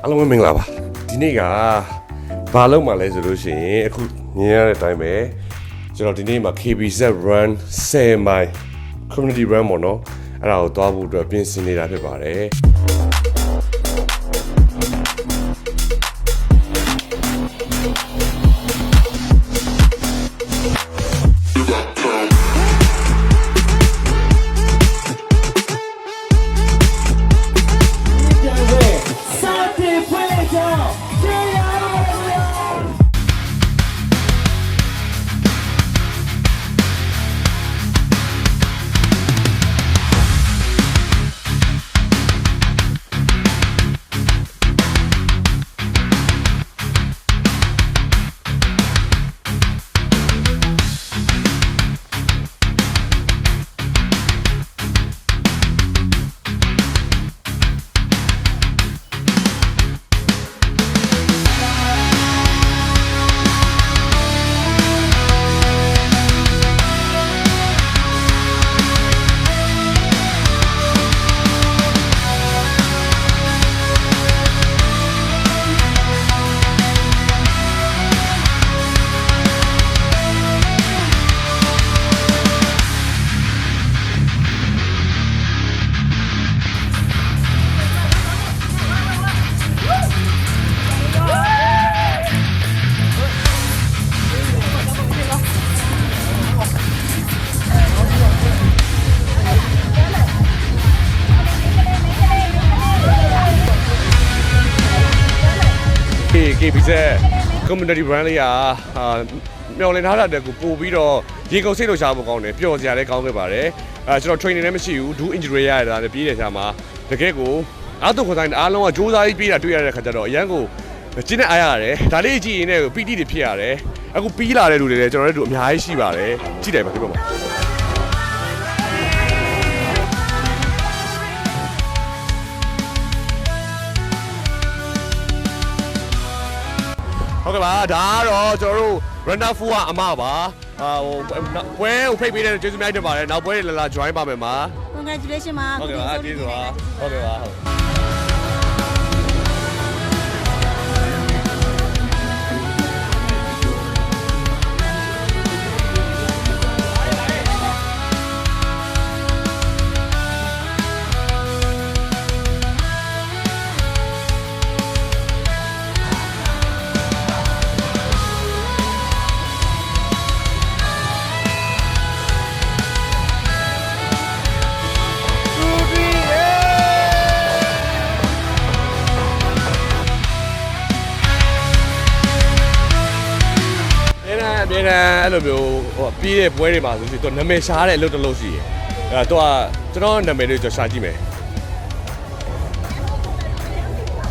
အားလုံးပဲမင်္ဂလာပါဒီနေ့ကဘာလုပ်မှလဲဆိုလို့ရှိရင်အခုမြင်ရတဲ့အတိုင်းပဲကျွန်တော်ဒီနေ့မှာ KBZ run 10 mile community run ပေါ့နော်အဲ့ဒါကိုသွားဖို့အတွက်ပြင်ဆင်နေတာဖြစ်ပါတယ်KBZ community run လေးကမျောလင်းထားတာတက်ကိုပို့ပြီးတော့ရေကုန်စိတ်လို့ရှားဖို့ကောင်းတယ်ပျော်စရာလည်းကောင်းခဲ့ပါတယ်ကျွန်တော် training လည်းမရှိဘူး do injury ရရတာလည်းပြေးတယ်ရှားမှာတကယ်ကိုအားထုတ်ခွန်ဆိုင်အားလုံးကစူးစမ်းပြီးပြေးတာတွေ့ရတဲ့ခါကျတော့အရန်ကိုကျင်းနဲ့အားရတယ်ဒါလေးကြည့်ရင်လည်းပီတိတွေဖြစ်ရတယ်အခုပြီးလာတဲ့လူတွေလည်းကျွန်တော်တို့အများကြီးရှိပါတယ်ကြည့်တယ်ပါဒီဘက်မှာဟုတ်ကဲ့ပါဒါကတော့ကျွန်တော်တို့ runner full ကအမပါပွဲကိုဖိတ်ပေးတဲ့ကျေးဇူးများတင်ပါတယ်နောက်ပွဲတွေလာ join ပါမယ်မှာ congratulations ပါ ဟုတ်ကဲ့ပါကျေးဇူးပါဟုတ်ကဲ့ပါဟုတ်အမြဲတမ်းအဲ့လိုမျိုးပြေးတဲ့ပွဲတွေမှာဆိုရင်သူနာမည်ရှားတဲ့အလုပ်တစ်လုပ်ရှိတယ်အဲ့တော့ကျွန်တော်နာမည်လေးကျွန်တော်ရှာကြည့်မယ်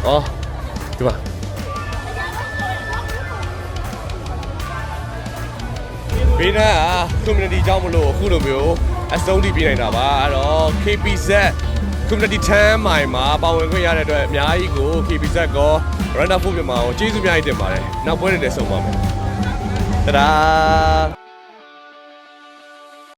ဟောဒီမှာဘေးနား community ကြောင့်မလို့အခုလိုမျိုးအစုံတီးပြနေတာပါအဲ့တော့ KBZ community 10 mile မှာပါဝင်ခွင့်ရတဲ့အတွက်အများကြီးကို KBZ ကော runner full မြန်မာကိုကျေးဇူးများကြီးတင်ပါတယ်နောက်ပွဲတွေလည်းဆုံပါမယ်Ta-da!